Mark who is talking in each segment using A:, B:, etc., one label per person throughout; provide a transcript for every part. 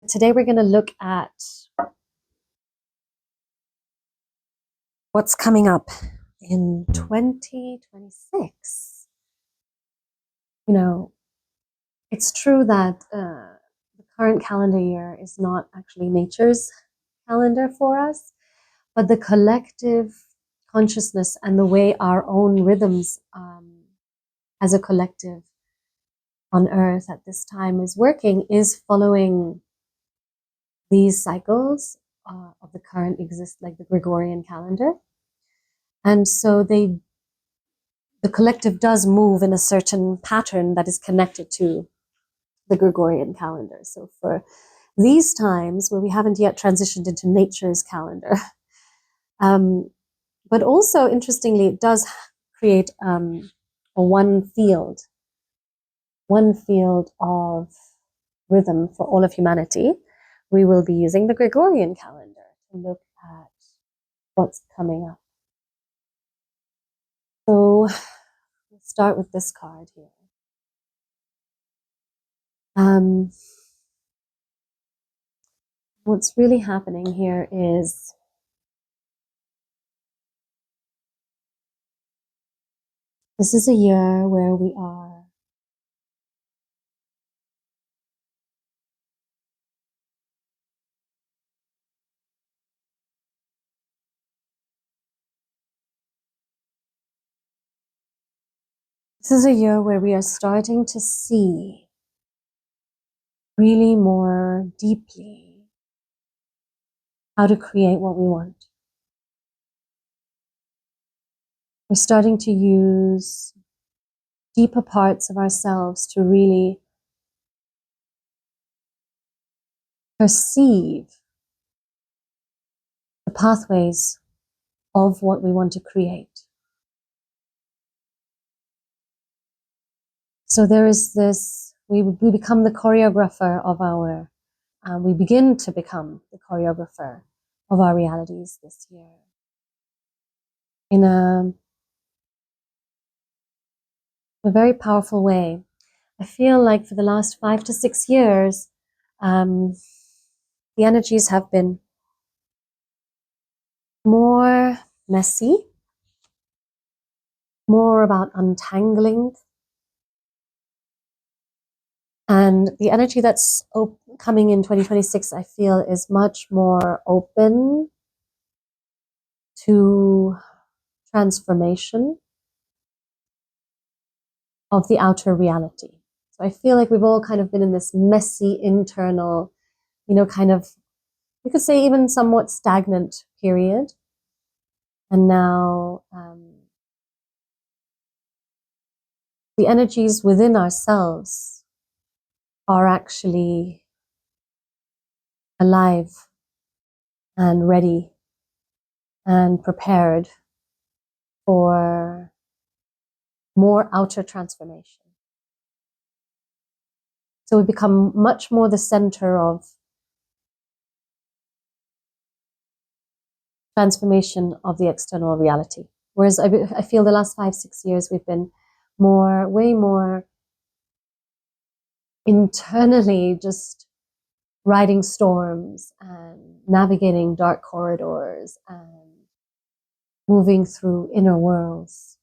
A: Today we're going to look at what's coming up in 2026. You know, it's true that the current calendar year is not actually nature's calendar for us, but the collective consciousness and the way our own rhythms as a collective on Earth at this time is working is following these cycles of the current like the Gregorian calendar. And so the collective does move in a certain pattern that is connected to the Gregorian calendar. So for these times where we haven't yet transitioned into nature's calendar, but also interestingly, it does create a one field of rhythm for all of humanity. We will be using the Gregorian calendar to look at what's coming up. So let's start with this card here. What's really happening here is this is a year where we are starting to see really more deeply how to create what we want. We're starting to use deeper parts of ourselves to really perceive the pathways of what we want to create. So there is this, we become the choreographer of we begin to become the choreographer of our realities this year. In a very powerful way. I feel like for the last 5 to 6 years, the energies have been more messy, more about untangling. And the energy that's coming in 2026, I feel, is much more open to transformation of the outer reality. So I feel like we've all kind of been in this messy internal, kind of, you could say even somewhat stagnant period. And now the energies within ourselves are actually alive and ready and prepared for more outer transformation. So we become much more the center of transformation of the external reality. Whereas I feel the last 5, 6 years we've been way more internally just riding storms and navigating dark corridors and moving through inner worlds.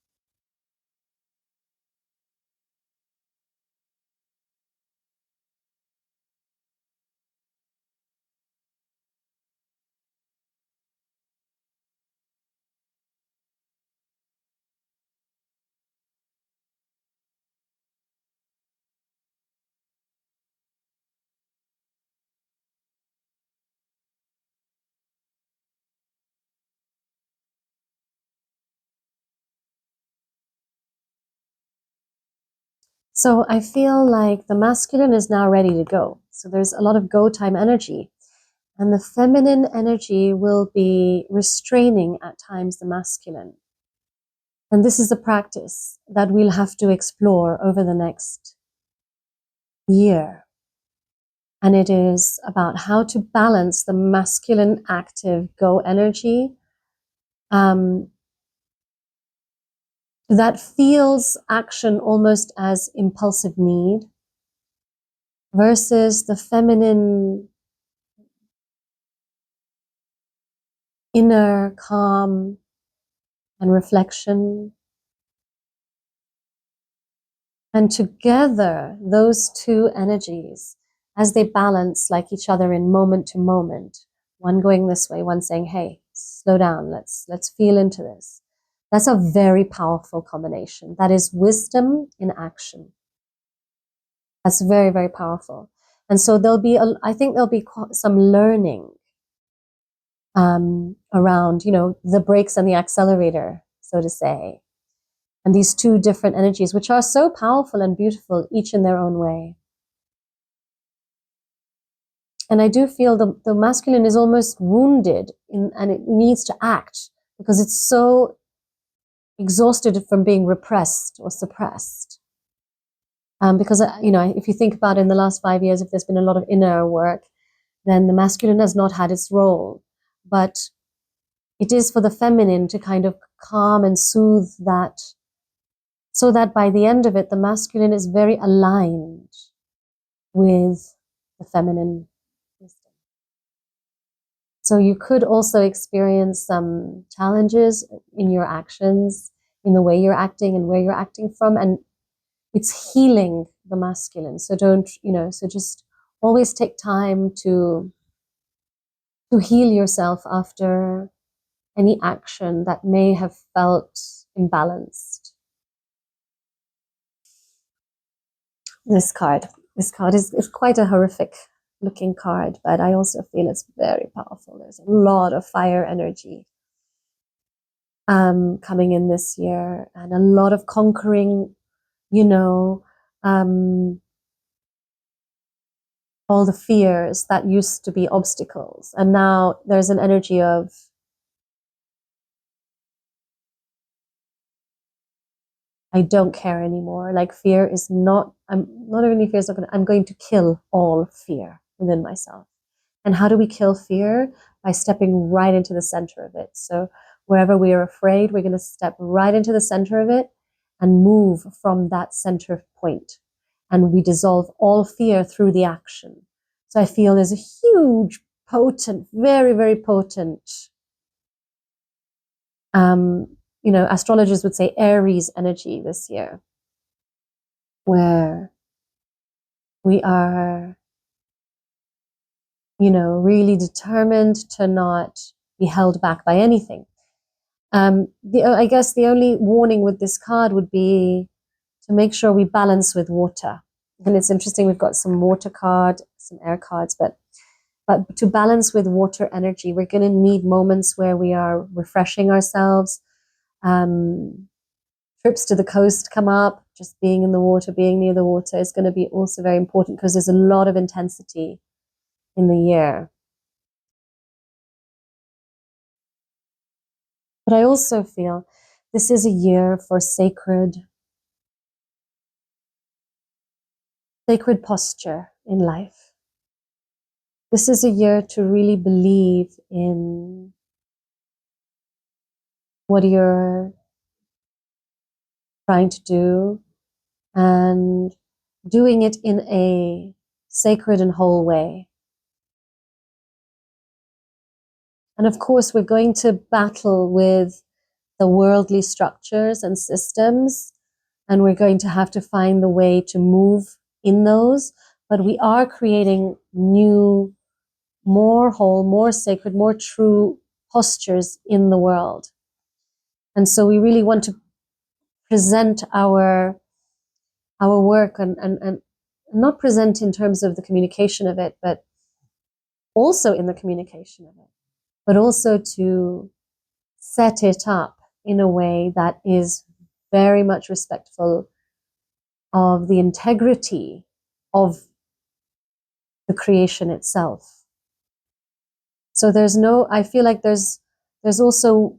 A: So I feel like the masculine is now ready to go. So there's a lot of go time energy. And the feminine energy will be restraining at times the masculine. And this is a practice that we'll have to explore over the next year. And it is about how to balance the masculine active go energy that feels action almost as impulsive need versus the feminine inner calm and reflection. And together, those two energies, as they balance like each other in moment to moment, one going this way, one saying, hey, slow down, let's feel into this. That's a very powerful combination. That is wisdom in action. That's very, very powerful. And so I think there'll be some learning around, the brakes and the accelerator, so to say. And these two different energies, which are so powerful and beautiful, each in their own way. And I do feel the masculine is almost wounded and it needs to act because it's so exhausted from being repressed or suppressed. Because, if you think about it, in the last 5 years, if there's been a lot of inner work, then the masculine has not had its role. But it is for the feminine to kind of calm and soothe that, so that by the end of it, the masculine is very aligned with the feminine wisdom. So you could also experience some challenges in your actions, in the way you're acting and where you're acting from, and it's healing the masculine. So so just always take time to heal yourself after any action that may have felt imbalanced. This card is quite a horrific looking card, but I also feel it's very powerful. There's a lot of fire energy coming in this year, and a lot of conquering, all the fears that used to be obstacles. And now there's an energy of I don't care anymore. Like fear is not, I'm going to kill all fear within myself. And how do we kill fear? By stepping right into the center of it. So wherever we are afraid, we're going to step right into the center of it and move from that center point. And we dissolve all fear through the action. So I feel there's a huge, potent, very, very potent, astrologers would say Aries energy this year, where we are, really determined to not be held back by anything. I guess the only warning with this card would be to make sure we balance with water. And it's interesting, we've got some water card, some air cards, but to balance with water energy, we're going to need moments where we are refreshing ourselves. Trips to the coast come up, just being in the water, being near the water is going to be also very important because there's a lot of intensity in the year. But I also feel this is a year for sacred posture in life. This is a year to really believe in what you're trying to do and doing it in a sacred and whole way. And of course, we're going to battle with the worldly structures and systems, and we're going to have to find the way to move in those. But we are creating new, more whole, more sacred, more true postures in the world. And so we really want to present our work and not present in terms of the communication of it, but also in the communication of it, but also to set it up in a way that is very much respectful of the integrity of the creation itself. So I feel like there's also,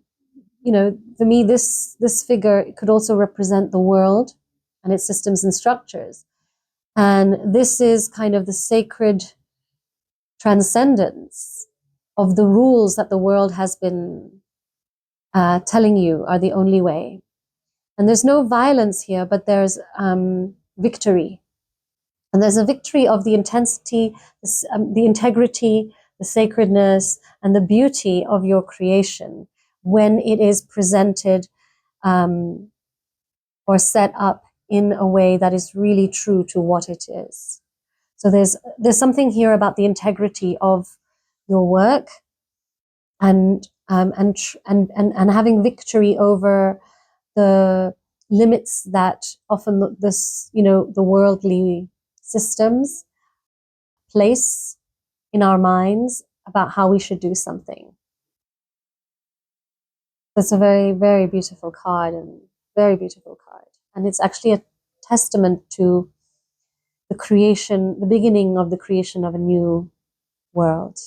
A: for me, this figure could also represent the world and its systems and structures. And this is kind of the sacred transcendence of the rules that the world has been telling you are the only way. And there's no violence here, but there's victory. And there's a victory of the intensity, the integrity, the sacredness, and the beauty of your creation when it is presented or set up in a way that is really true to what it is. So there's something here about the integrity of your work and having victory over the limits that often the worldly systems place in our minds about how we should do something. That's a very, very beautiful card, and very beautiful card. And it's actually a testament to the creation, the beginning of the creation of a new world.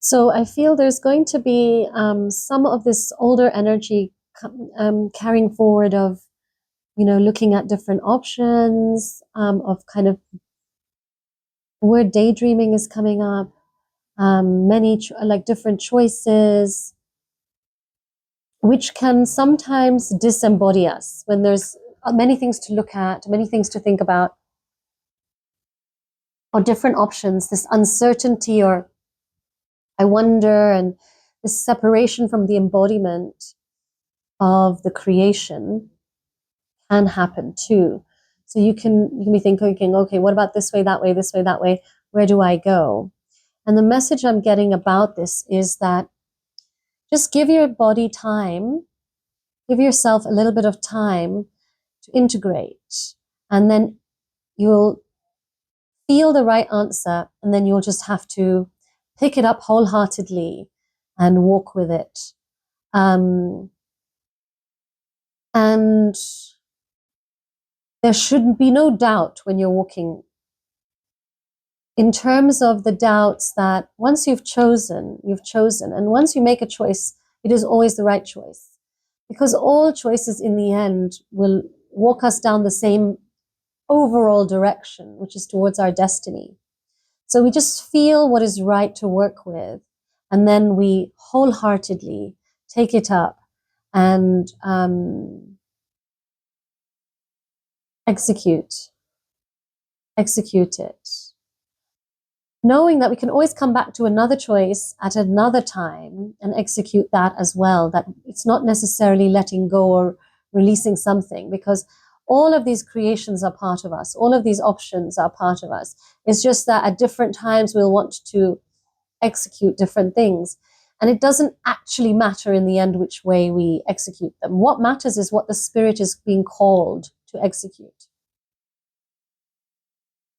A: So I feel there's going to be some of this older energy carrying forward of, looking at different options, of kind of word daydreaming is coming up, many like different choices, which can sometimes disembody us when there's many things to look at, many things to think about, or different options, this uncertainty or I wonder, and this separation from the embodiment of the creation can happen too. So you can be thinking, okay, what about this way, that way, this way, that way? Where do I go? And the message I'm getting about this is that just give your body time, give yourself a little bit of time to integrate, and then you'll feel the right answer, and then you'll just have to pick it up wholeheartedly and walk with it. And there should be no doubt when you're walking, in terms of the doubts that once you've chosen, and once you make a choice, it is always the right choice, because all choices in the end will walk us down the same overall direction, which is towards our destiny. So we just feel what is right to work with, and then we wholeheartedly take it up and execute it. Knowing that we can always come back to another choice at another time and execute that as well, that it's not necessarily letting go or releasing something, because all of these creations are part of us. All of these options are part of us. It's just that at different times we'll want to execute different things. And it doesn't actually matter in the end which way we execute them. What matters is what the spirit is being called to execute.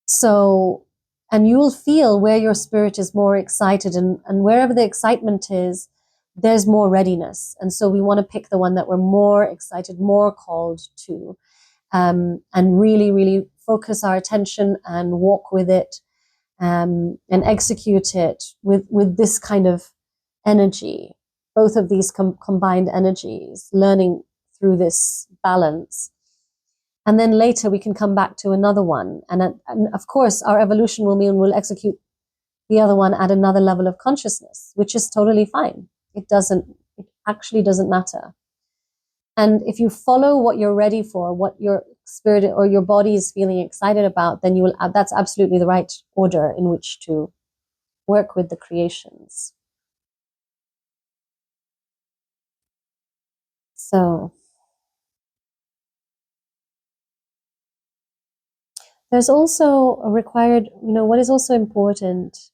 A: So, and you'll feel where your spirit is more excited, and wherever the excitement is, there's more readiness. And so we want to pick the one that we're more excited, more called to, and really, really focus our attention and walk with it, and execute it with this kind of energy, both of these combined energies, learning through this balance. And then later we can come back to another one. And of course, our evolution will mean we'll execute the other one at another level of consciousness, which is totally fine. It actually doesn't matter. And if you follow what you're ready for, what your spirit or your body is feeling excited about, then that's absolutely the right order in which to work with the creations. So there's also a required, what is also important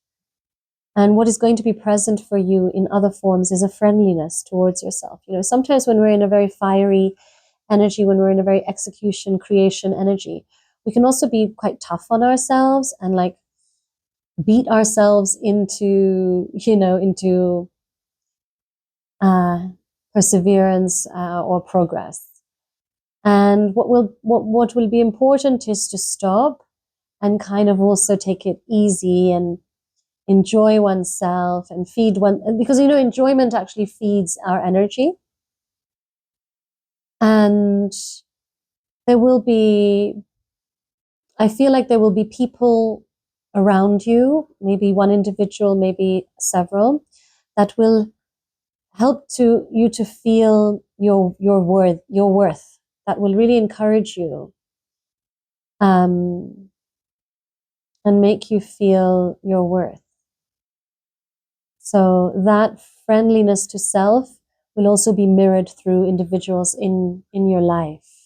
A: and what is going to be present for you in other forms is a friendliness towards yourself. Sometimes when we're in a very fiery energy, when we're in a very execution, creation energy, we can also be quite tough on ourselves and like beat ourselves into perseverance or progress. And what will be important is to stop and kind of also take it easy and enjoy oneself and feed because enjoyment actually feeds our energy. And there will be, I feel like there will be people around you, maybe one individual, maybe several, that will help you to feel your worth, that will really encourage you, and make you feel your worth. So that friendliness to self will also be mirrored through individuals in your life.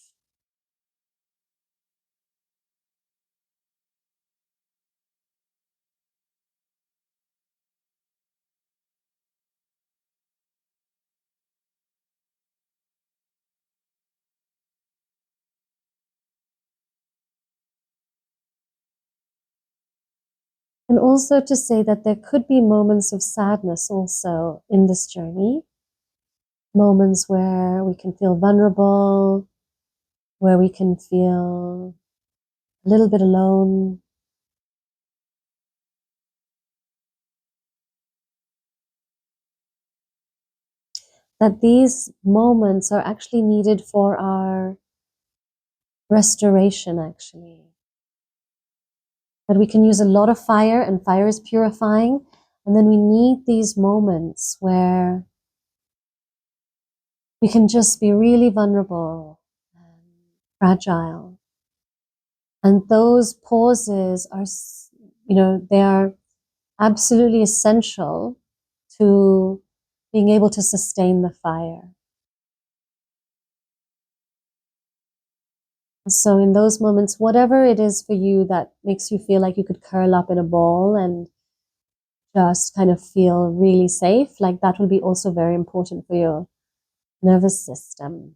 A: And also to say that there could be moments of sadness also in this journey, moments where we can feel vulnerable, where we can feel a little bit alone. That these moments are actually needed for our restoration, actually. That we can use a lot of fire, and fire is purifying. And then we need these moments where we can just be really vulnerable and fragile. And those pauses are, they are absolutely essential to being able to sustain the fire. So in those moments, whatever it is for you that makes you feel like you could curl up in a ball and just kind of feel really safe, like that will be also very important for your nervous system.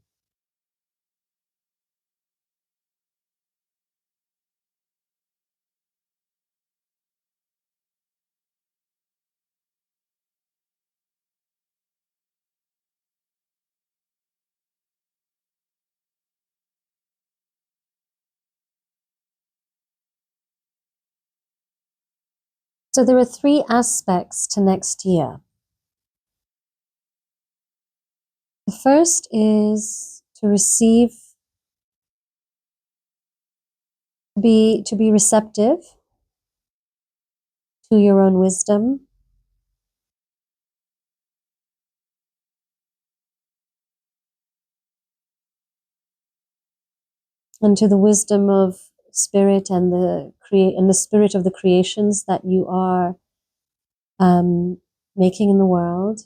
A: So there are 3 aspects to next year. The first is to receive, to be receptive to your own wisdom, and to the wisdom of spirit and the spirit of the creations that you are making in the world,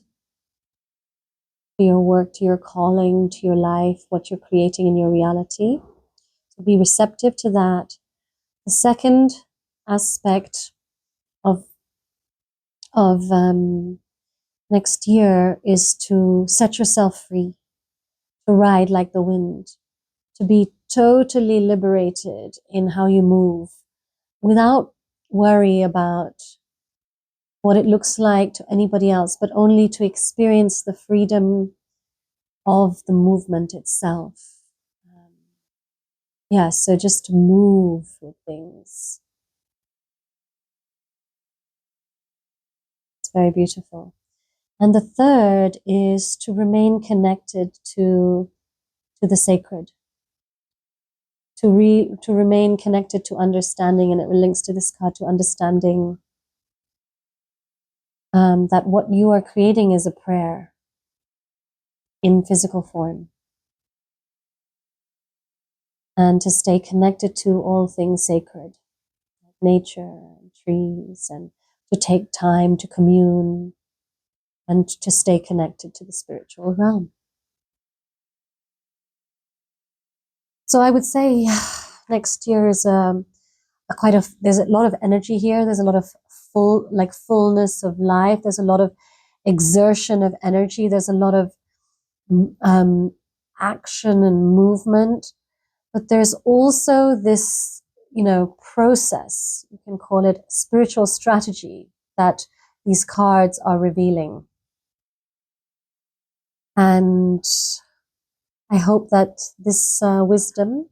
A: to your work, to your calling, to your life, what you're creating in your reality. To be receptive to that. The second aspect of next year is to set yourself free, to ride like the wind, to be totally liberated in how you move without worry about what it looks like to anybody else, but only to experience the freedom of the movement itself. So just to move with things. It's very beautiful. And the third is to remain connected to the sacred, to remain connected to understanding, and it links to this card, to understanding that what you are creating is a prayer in physical form, and to stay connected to all things sacred, like nature and trees, and to take time to commune and to stay connected to the spiritual realm. So I would say next year is there's a lot of energy here. There's a lot of fullness of life. There's a lot of exertion of energy. There's a lot of action and movement. But there's also this, process, you can call it spiritual strategy, that these cards are revealing. And I hope that this wisdom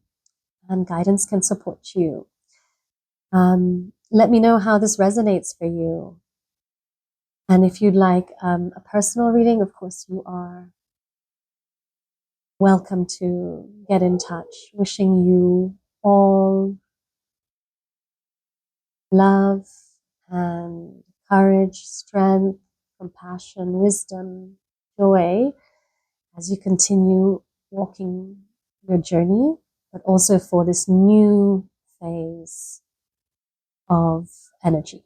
A: and guidance can support you. Let me know how this resonates for you. And if you'd like a personal reading, of course, you are welcome to get in touch. Wishing you all love and courage, strength, compassion, wisdom, joy as you continue walking your journey, but also for this new phase of energy.